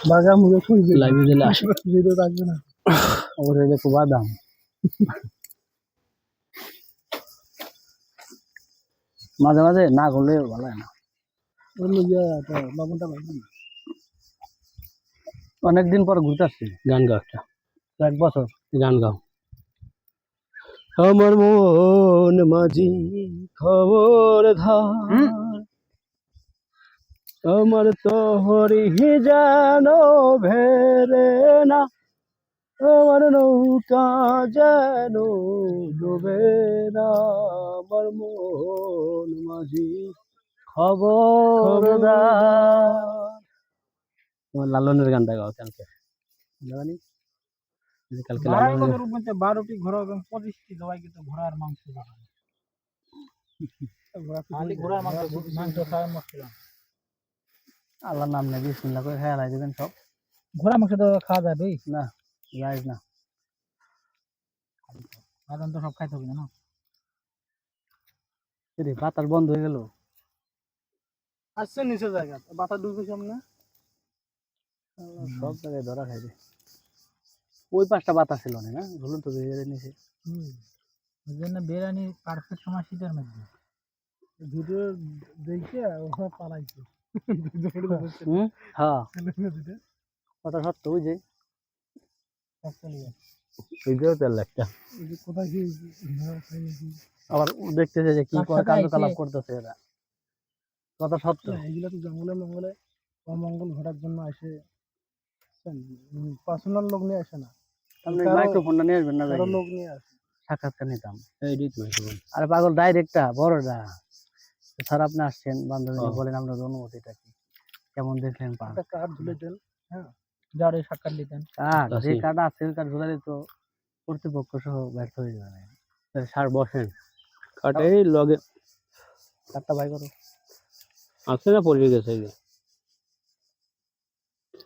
বাগা মুখে খুঁজে লাইভে দিলে আসে ভিডিও থাকবে না ওরে দেখো বাদাম মাঝে মাঝে না করলে ভালো হয় না অন্য জায়গায় লবণটা ভাববেন অনেকদিন পর ঘুরতে আসছি গান গাও একটা 1 বছর গান গাও আমার মন মাঝি খবর ধার আমার তোহরি জানো ভেরে না আমার নৌকা যেন ডুবে না আমার মন মাঝি খবরদার তোমার লালনের গানটা গাও কালকে জানি কালকে লালনের 12টি ঘোড়া এবং 25টি জবাইকৃত ঘোড়ার মাংস খালি ঘোড়ার মাংস খাওয়ার মশলা আল্লাহর নাম নেই বিসমিল্লাহ করে খেয়াল হয় দেবেন সব ঘোড়া মাংস তো খাওয়া যাবে না জায়েজ না বাদাম তো সব খাইতে হবে না রে বাতাস বন্ধ হয়ে গেল আসছে নিচে জায়গা বাতা ডুবে সামনে সব জায়গায় ধরা খাইবে ওই পাঁচটা বাতাস ছিল না বলুন তো নিচে ওই জন্য বেরানি পারফেক্ট সময় শীতের মধ্যে ভিডিও দেখে ওরা পালাইছে হ্যাঁ কথা সত্য ওই যে ওইটাও তেল একটা কোথায় কি আবার দেখতেছে যে কি কার্যকলাপ করতেছে এরা কথা সত্য এগুলো তো জঙ্গলে মঙ্গলে অমঙ্গল ঘটার জন্য আসে পার্সোনাল লোক নিয়ে আসে না মাইক্রোফোনটা নিয়ে আসবেন না লোক নিয়ে আসে সাক্ষাৎকার নিতাম আরে পাগল ডাইরেক্টটা বড়টা স্যার আপনি আসছেন বান্ধবী বলেন আপনার অনুমতিটা কি কেমন দেখলেন কার্ড ঝুলে দেন হ্যাঁ যারে সাক্ষাৎ দিতেন যে কার্ড আছে কার্ড ঝুলে দিত কর্তৃপক্ষ সহ ব্যর্থ হয়ে যাবে স্যার বসেন কার্ডে লগে কার্ডটা বাই করো আছে না পড়ে গেছে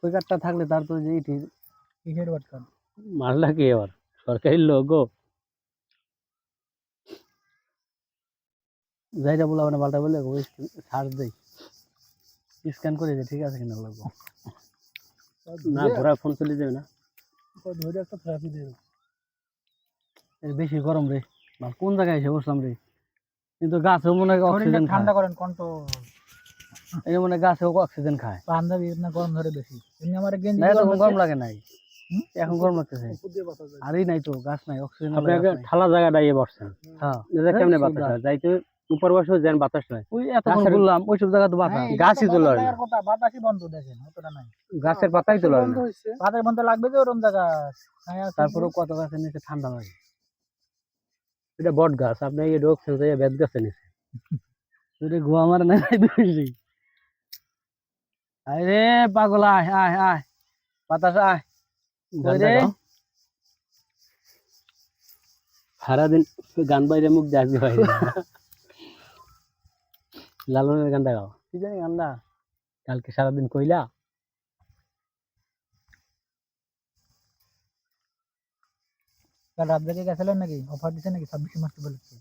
ওই কার্ডটা থাকলে তার তো যে কিসের বাট কার্ড মারলা কি এবার সরকারি লোগো যাইটা বলা মানে পাল্টা বলে সার্চ দেই স্ক্যান করে যে ঠিক আছে কিনা লাগবো না ঘোরা ফোন চলে যাবে না ধরে একটা থেরাপি দিয়ে বেশি গরম রে বা কোন জায়গায় এসে বসলাম রে কিন্তু গাছেও মনে হয় অক্সিজেন ঠান্ডা করেন কন্ট এই মনে গাছেও অক্সিজেন খায় পাঞ্জাবি না গরম ধরে বেশি এমনি আমার গেঞ্জি গরম লাগে নাই এখন গরম লাগতেছে আরই নাই তো গাছ নাই অক্সিজেন আপনি আগে ঠালা জায়গাটা ইয়ে বসছেন হ্যাঁ কেমনে বাতাস হয় যাইতে উপর বসে যেন বাতাস নাই ওই এতক্ষণ বললাম ওইসব জায়গা তো বাতাস গাছই তো লয় না বাতাসই বন্ধ দেখেন অতটা নাই গাছের পাতাই তো লয় না পাতার বন্ধ লাগবে যে ওরকম জায়গা তারপরে কত গাছের নিচে ঠান্ডা লাগে এটা বট গাছ আপনি এই রোগ ফেলতে বেদ গাছের নিচে তুই গোয়া মারে না দুই আরে পাগল আয় আয় আয় বাতাস আয় সারাদিন গান বাইরে মুখ দেখতে হয় লালনের গানটা গাও কি জানি গানটা কালকে সারাদিন কইলা কাল রাত থেকে গেছিলেন নাকি অফার দিছে নাকি 26 মাস বলেছে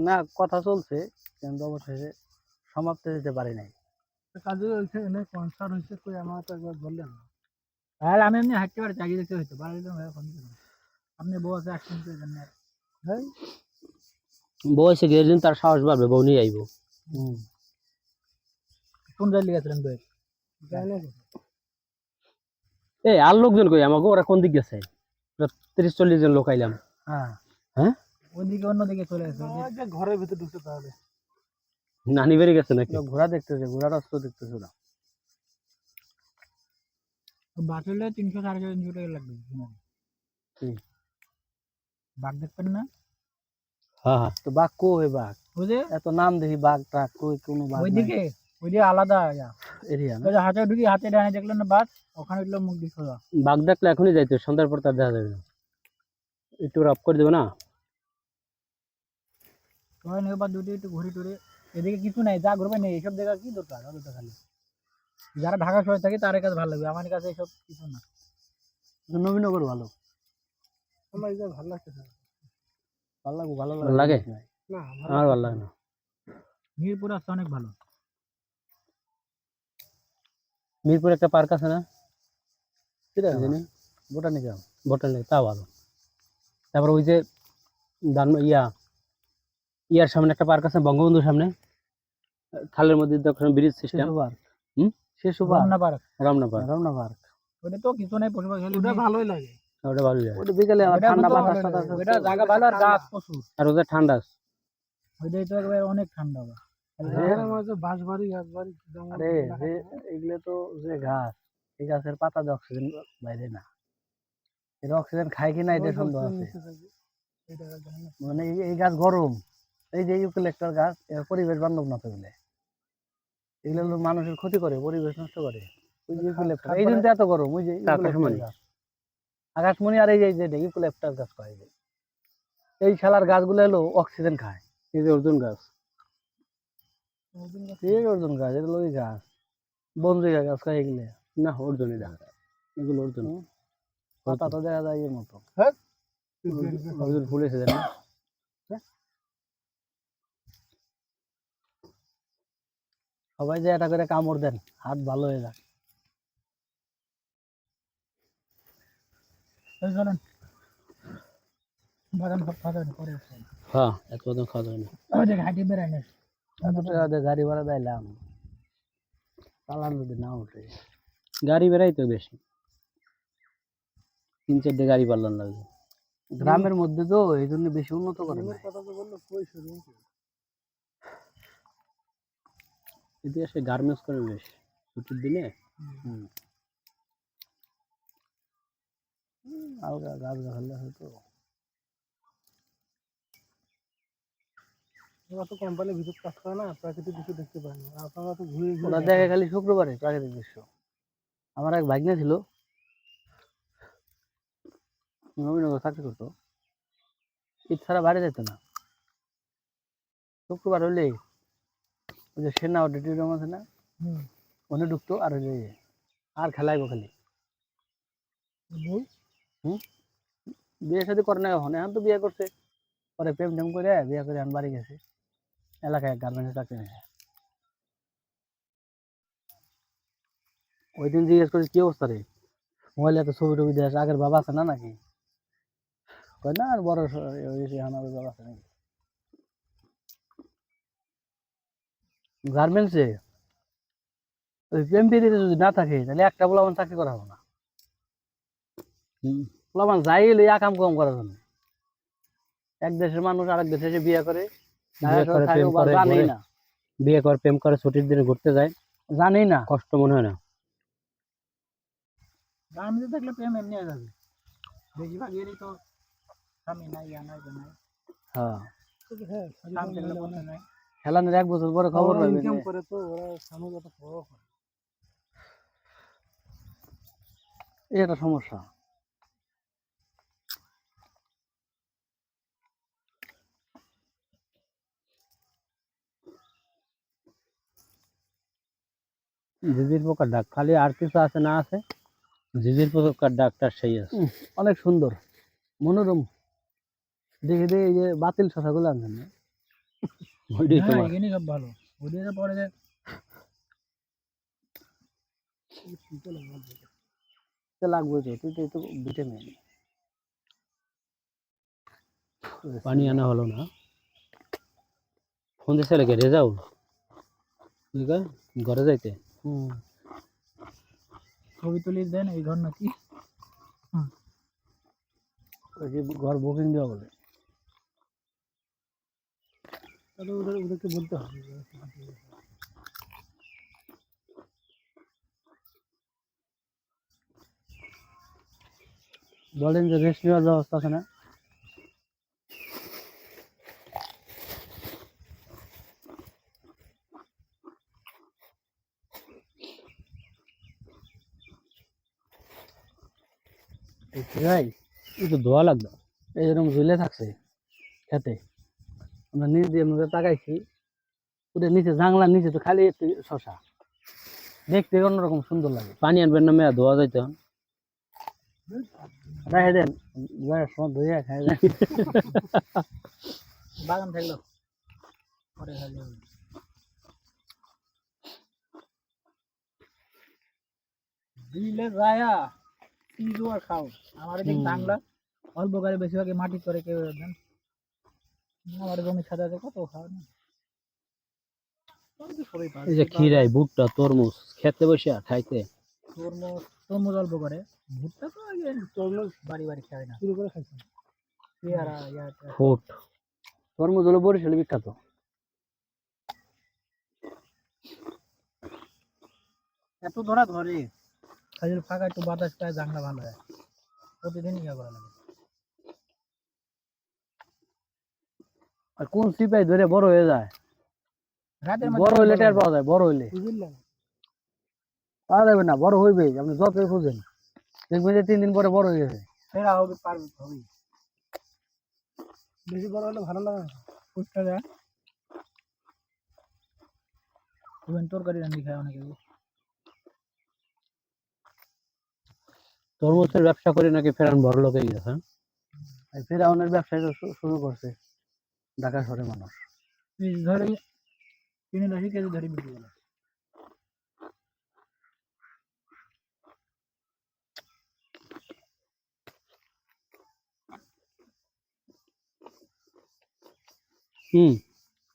না কথা চলছে কিন্তু অবশেষে সমাপ্ত দিতে পারি নাই কাজে হইছে এনে কনসার্ট হইছে কই আমার তো একবার বললেন তাহলে আমি এমনি হাঁটতে পারি চাকরি দিতে হইতো বাড়ি দিলাম ভাই ফোন করে আপনি বউ আছে অ্যাকশন করে দেন না হ্যাঁ বউ এসে গেলেন তার সাহস বাড়বে বউ নিয়ে আইবো কোন জায়গায় গেছিলেন বউ এই আর লোকজন কই আমাকে ওরা কোন দিক গেছে 30-40 জন লোক আইলাম হ্যাঁ হ্যাঁ ওইদিকে অন্যদিকে চলে গেছে ঘরের ভিতরে ঢুকছে তাহলে নানি বেরিয়ে গেছে নাকি ঘোড়া দেখতেছে ঘোড়ার অস্ত্র দেখতেছে না বাটলে 300-350 টাকা লাগবে বাঘ দেখবেন না হ্যাঁ হ্যাঁ তো বাঘ কই বাঘ বুঝে এত নাম দেখি বাঘ টাক কই কোনো বাঘ ওইদিকে আলাদা এরিয়া না হাতে ঢুকি হাতে ডানে দেখলেন না বাঘ ওখানে উঠলো মুখ দিয়ে খোলা বাঘ দেখলে এখনই যাইতো সন্ধ্যার পর তার দেখা যাবে না একটু রাপ করে দেবে না এবার দুটি একটু ঘুরে টুরে এদিকে কিছু নাই যা ঘুরবে নেই এইসব জায়গা কি দরকার খালি যারা ঢাকা শহরে থাকে তার কাছে ভালো লাগবে আমার কাছে এইসব কিছু না নবীনগর ভালো আমার এটা ভালো লাগছে ভালো লাগে না আমার ভালো লাগে না মিরপুর আছে অনেক ভালো মিরপুর একটা পার্ক আছে না সেটা জানি বোটানিক্যাল তা ভালো। তারপর ওই যে ইয়ার সামনে একটা পার্ক আছে বঙ্গবন্ধুর সামনে, খালের মধ্যে bridge system. Ramna park Ramna park ওটা তো কিছু নাই পরিবার খেলে ওটা ভালোই লাগে ওটা ভালো লাগে। ওটা বিকেলে ঠান্ডা বাতাস টাতাস, ওটা জায়গা ভালো আর গাছ প্রচুর, আর ওদের ঠান্ডা ওইটাই তো একবারে অনেক ঠান্ডা হবে। আরে এগুলো তো যে গাছ, এই গাছের পাতা দিয়ে অক্সিজেন বাইরে না, এটা অক্সিজেন খায় কিনা এটা সন্দেহ আছে। মানে এই গাছ গরম, এই যে ইউক্যালিপটাস গাছ এর পরিবেশ বান্ধব না, তো এগুলো এগুলো মানুষের ক্ষতি করে, পরিবেশ নষ্ট করে। ওই যে ইউক্যালিপটাস এই জন্য এত গরম। ওই যে ইউক্যালিপটাস গাছ, আকাশমণি, আর এই যে ইউক্যালিপটাস গাছ কয়, এই শালার গাছগুলো হলো অক্সিজেন খায়। এই যে অর্জুন গাছ, অর্জুন গাছ, এগুলো ওই গাছ বনজিগা গাছ কয় এগুলো না, অর্জুনই গাছ এগুলো। অর্জুন পাতা তো দেখা যায় এর মতো, অর্জুন ফুল এসে যায় না। সবাই যে এটা করে কামড় দেন, হাত ভালো হয়ে যায়। চলেন বাদাম খাওয়া যাবে পরে, হ্যাঁ এত বাদাম খাওয়া যায় না। ওই যে ঘাটি বেড়াই না, এত টাকা দিয়ে গাড়ি ভাড়া দিলাম, চালান যদি না উঠে, গাড়ি বেড়াই তো বেশি, 3-4টে গাড়ি পারলাম লাগবে। গ্রামের মধ্যে তো এই জন্য বেশি উন্নত করে না। ইতিহাসে গার্মেন্টস করে বেশ ছুটির দিনে। হালকা গাছ গাছালি হয়তো ওরা তো কোম্পানির ভিতর কাজ করে না, প্রাকৃতিক দৃশ্য দেখতে পায় না। আপনারা তো ঘুরে ওরা দেখে খালি শুক্রবারে প্রাকৃতিক দৃশ্য। আমার এক ভাগ্নে ছিল, নবীনগর চাকরি করতো, ঈদ ছাড়া বাড়ি যেত না। শুক্রবার হলে ওই যে সেনা অডিটোরিয়াম আছে না, ওখানে ঢুকতো, আর ওই যে আর খেলাইবো খালি। বিয়ে শাদী করে না এখন, এখন তো বিয়ে করছে, পরে প্রেম টেম করে বিয়ে করে এখন বাড়ি গেছে, এলাকায় গার্মেন্টসে চাকরি নিয়েছে। ওই দিন জিজ্ঞেস করি কি অবস্থা রে, মোবাইলে এত ছবি টবি দিয়ে আগের বাবা আছে না নাকি, কয় না আর বড় বাবা আছে নাকি। গার্মেন্টসে ওই প্রেম প্রীতিতে যদি না থাকে তাহলে একটা পোলাপান চাকরি করা হবে না। পোলাপান যাই এলে কাম কম করার জন্য, এক দেশের মানুষ আরেক দেশে এসে বিয়ে করে, জানেই না, বিয়ে করে প্রেম করে ছুটির দিনে ঘুরতে যায়, জানেই না, কষ্ট মনে হয় না। গ্রামে থাকলে প্রেম এমনি হয়ে যাবে, বেশিরভাগ এরই তো স্বামী নাই, ইয়া নাই, নাই। হ্যাঁ স্বামী থাকলে বলতে নাই, খেলানোর 1 বছর পরে খবর পাবে, ইনকাম করে তো ওরা স্বামী কত বড় করে, এটা সমস্যা। ঝিঝির পোকার ডাক খালি, আর কিছু আছে না আছে, ঝিঝির পোকার ডাকটা সেই আছে, অনেক সুন্দর মনোরম। দেখে দেখে এই যে বাতিল শশাগুলো আনছেন না, ওইটাই তোমার এখানে সব ভালো, ওদিকে পরে যায় লাগবে তো, তুই তো ভিটামিন। পানি আনা হলো না, ফোন দিছে লাগে রেজাউল ঘরে যাইতে। ছবি তুলে দেন এই ঘর নাকি, ঘর বুকিং দেওয়া বলে, তাহলে ওদেরকে বলতে হবে। বলেন যে রেস্ট নেওয়ার ব্যবস্থা আছে না। এই তো ধোয়া লাগলো, এইরকম ঝুলে থাকছে খেতে, আমরা নিচ দিয়ে আমরা তাকাইছি, ওটা নিচে জাংলার নিচে তো খালি একটু শশা, দেখতে অন্যরকম সুন্দর লাগে। পানি আনবেন না মেয়া, ধোয়া যাইতে রেখে দেন, ধুয়ে খাই দেন। বাগান থাকলো পরে খালি হবে। দিলে রায়া পিজু আর খাও আমার এদিকে বাংলা অল্প করে বেশিরভাগই মাটি করে কেউ দেন আমার জমির সাথে আছে কত খাও না সবাই পারে এই যে খিরাই ভুট্টা তরমুজ খেতে বসে খাইতে তরমুজ তরমুজ অল্প করে ভুট্টা তো আগে তরমুজ বাড়ি বাড়ি খায় না শুরু করে খাইছে পেয়ারা ফুট তরমুজ হলো বরিশালে বিখ্যাত এত ধরা ধরে খালি ফাঁকা একটু বাতাস পায় জানলা ভালো হয় প্রতিদিন ইয়া করা লাগে আর কোন সিপাই ধরে বড় হয়ে যায় রাতের বড় হইলে টের পাওয়া যায় বড় হইলে বুঝলেন পাওয়া যাবে না বড় হইবে আপনি যতই খুঁজেন দেখবেন যে 3 দিন পরে বড় হয়ে গেছে সেরা হবে পারবে হবে বেশি বড় হলে ভালো লাগে না ফুটটা যায় তুমি তরকারি রান্নি খায় অনেকে তরমুজের ব্যবসা করে নাকি ফেরান বড় লোক হয়ে গেছে ফেরাউনের ব্যবসা শুরু করছে ঢাকা শহরের মানুষ পিস ধরে 3 কেজি ধরে বিক্রি করে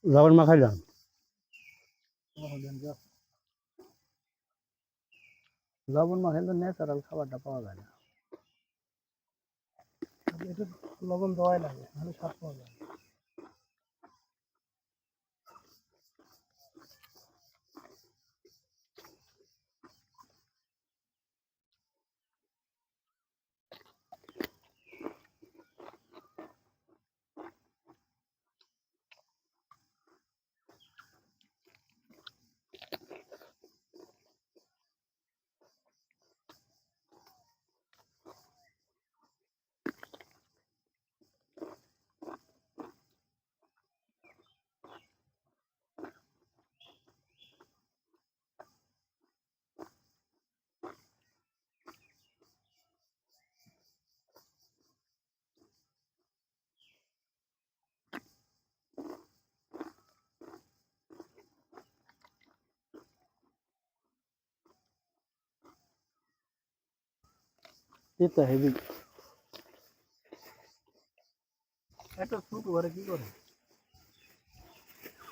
লবণ মাখাইলাম লবণ মাখাইলে ন্যাচারাল খাবারটা পাওয়া যায় না একটু লবণ দেওয়াই লাগে ভালো স্বাদ পাওয়া যায় এটা হেভি একটা ছোট ঘরে কি করে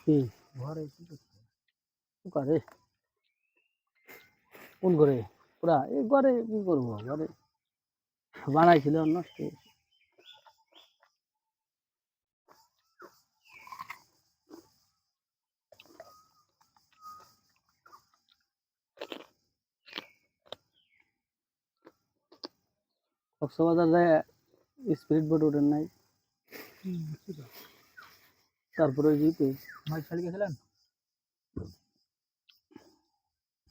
কি ঘরে কি করছে করে কোন করে পুরা এই ঘরে কি করবো ঘরে বানাইছিল নষ্ট কক্সবাজার যায় স্পিড বোট ওঠেন নাই তারপরে জিতে মহেশখালী গেছিলেন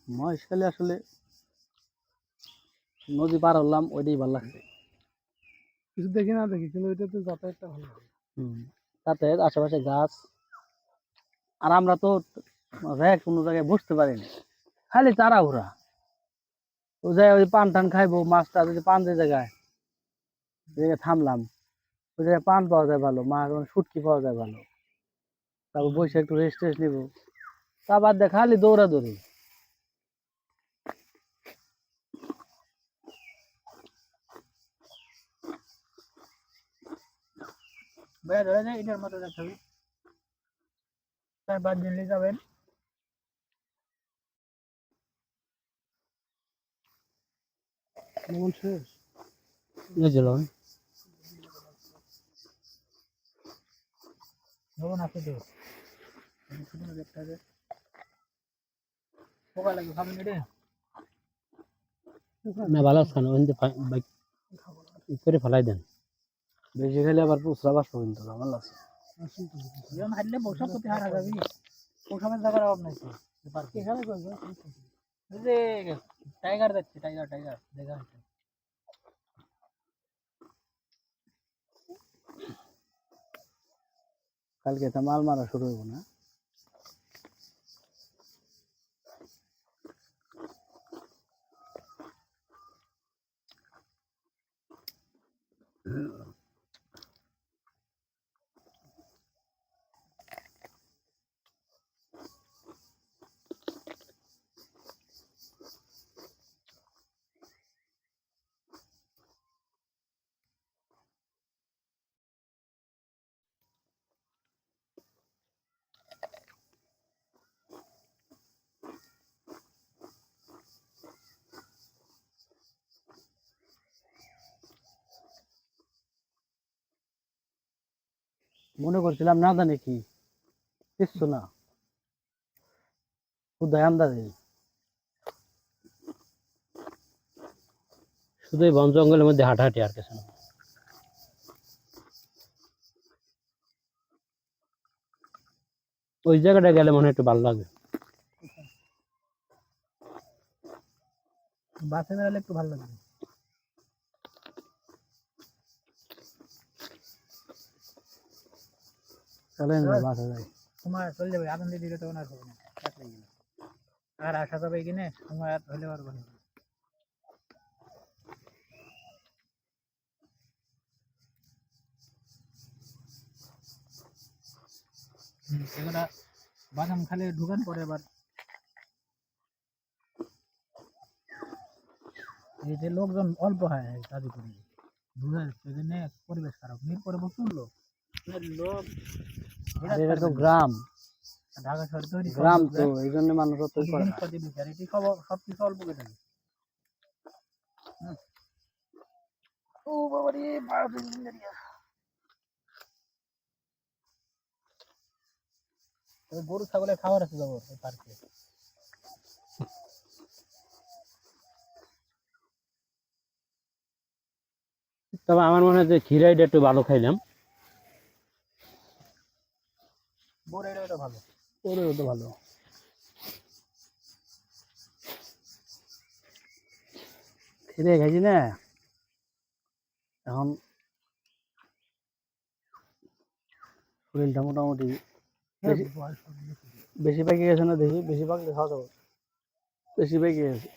মহেশখালী আসলে নদী পার হলাম ওইটাই ভালো লাগছে কিছু দেখি না দেখি কিন্তু ওইটা তো যাতায়াতটা ভালো লাগে তাতে আশেপাশে গাছ আর আমরা তো কোনো জায়গায় বসতে পারি না খালি তাড়াহুড়া ও যায় ওই পান টান খাইবো মাছটা যদি পান যে জায়গায় থামলাম ওই জায়গায় পান পাওয়া যায় ভালো মাছ শুটকি পাওয়া যায় ভালো তারপর বসে একটু রেস্ট টেস্ট নিবো তা বাদ দিয়ে খালি দৌড়াদৌড়ি ভাইয়া ধরে যায় এটার মতো দেখতে হবে 4-5 দিন নিয়ে যাবেন কেমন শেষ লবণ আছে তো দেখতে হবে পোকা লাগে খাবেন এটা না ভালো আছে না করে ফেলাই দেন বেশি খেলে আবার পুষরা বাসবো কিন্তু আমার লাগছে যেমন হারলে বসা প্রতি হারা যাবি পোষামের জায়গার অভাব নাই তো এখানে যে টাইগার যাচ্ছে টাইগার টাইগার দেখা হচ্ছে কালকে এটা মাল মারা শুরু হইব না মনে করছিলাম না জানি কি কিচ্ছু না শুধু আন্দাজে শুধু এই বন জঙ্গলের মধ্যে হাঁটাহাঁটি আর কিছু না ওই জায়গাটা গেলে মনে হয় একটু ভালো লাগে বাসে বেরোলে একটু ভালো লাগবে। চলেন না বাসে যাই সময় চলে যাবে, আনন্দ দিলে তখন আর হবে না, রাত লেগে গেলে। আর আসা যাবে কিনে সময় আর হলে পারবো না। এগুলা বাদাম খালে ঢুকান পরে আবার এই যে লোকজন অল্প হয় কাজে করে বুঝা যাচ্ছে, এই জন্য পরিবেশ খারাপ। মিরপুরে প্রচুর লোক, লোক এটা তো গ্রাম ঢাকা শহরে তৈরি গ্রাম তো এই জন্য মানুষ অতই করে না। জিনিসপাতি বিচার এটি খবর সবকিছু অল্প করে থাকে। ও বাবা রে, 12 ইঞ্জিনিয়ারিং গরু ছাগলের খাবার আছে যাবো এই পার্কে। তবে আমার মনে হয় যে খিরাইটা একটু ভালো খাইলাম বোর এটা ভালো, ওরেও তো ভালো খিরে খাইছি না এখন শরীরটা মোটামুটি বেশি পাইকে গেছে না দেখি বেশি পাকলে খাওয়া যাবো বেশি পাইকে গেছে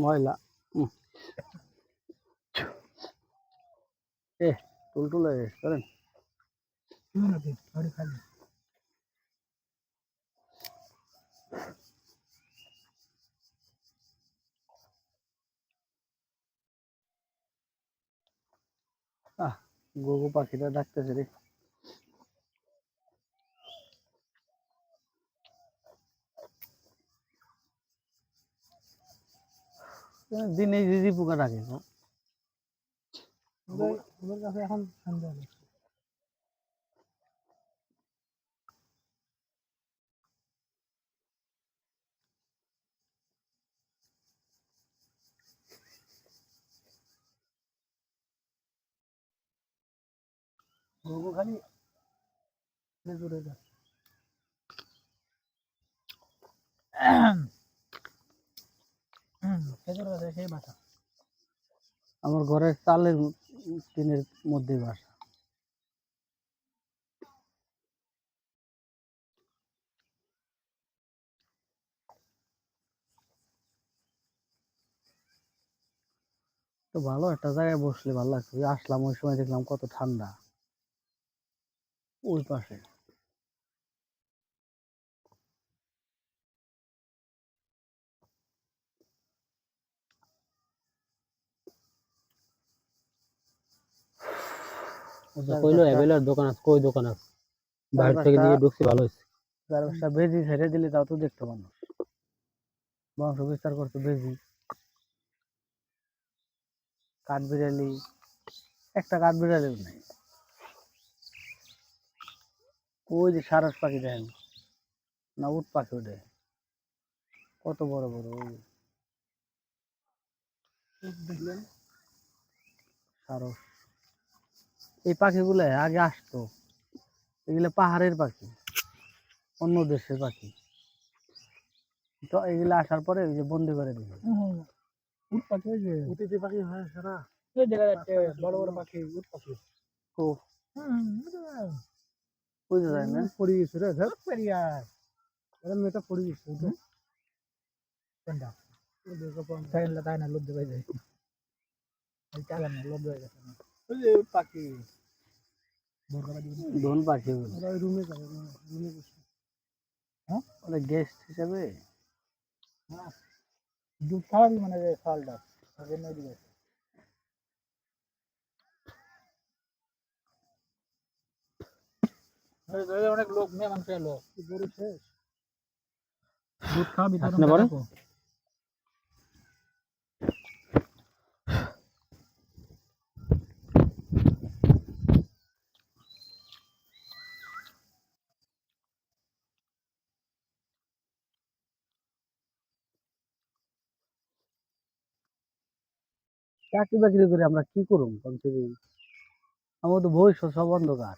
ময়লা এ টুলটুল হয়ে গেছে করেন খালি গরু পাখিটা ডাকতেছে রে দিনে দিদি পোকা ডাকে গো। ওদের কাছে এখন সন্দেহ নেই। গরু খালি দূরে যা। খেজুর গাছে সেই বাসা। আমার ঘরের চালের টিনের মধ্যে বাসা তো ভালো একটা জায়গায় বসলে ভালো লাগছে ওই আসলাম ওই সময় দেখলাম কত ঠান্ডা ওই পাশে কইলো অ্যাভেলার দোকান আছে, কই দোকান আছে? বাইরে থেকে দিয়ে ঢুকছি, ভালো হয়েছে। চারপাশটা বেজি ছেড়ে দিলে তাও তো দেখতে মানুষ বংশ বিস্তার করতে বেজি কাঠ বিড়ালি একটা কাঠ বিড়ালিও নেই ওই যে সারস পাখি দেখেন না উট পাখি ওঠে কত বড় বড় ওই দেখলেন সারস এই পাখিগুলো আগে আসতো এগুলো পাহাড়ের পাখি অন্য দেশের পাখি তো এগুলো আসার পরে ওই যে বন্দি করে দিবে উট পাখি, ওই যে অতিথি পাখি হয় সারা ওই দেখা যাচ্ছে বড় বড় পাখি, উট পাখি। ও ওই যে যায় না পড়ে গেছে রে, ধর পেরিয়ার এরকম এটা পড়ে গেছে কোনটা সাইকেলটা তাই না লোভ দেবে যায় এই চালান না লোভ হয়ে গেছে। ওই যে পাখি ধন পাখি ওরা ওই রুমে যাবে, রুমে বসে। হ্যাঁ ওরা গেস্ট হিসাবে হ্যাঁ দুধ খাওয়াবি মানে যে শালটা ওই জন্য ওইদিকে আছে। অনেক লোক মেয়ে মানুষ এলো, গরু শেষ দুধ খাওয়াবি আসলে বলেন? চাকরি বাকরি করে আমরা কি করুম কমসে কম আমার তো ভবিষ্যৎ সব অন্ধকার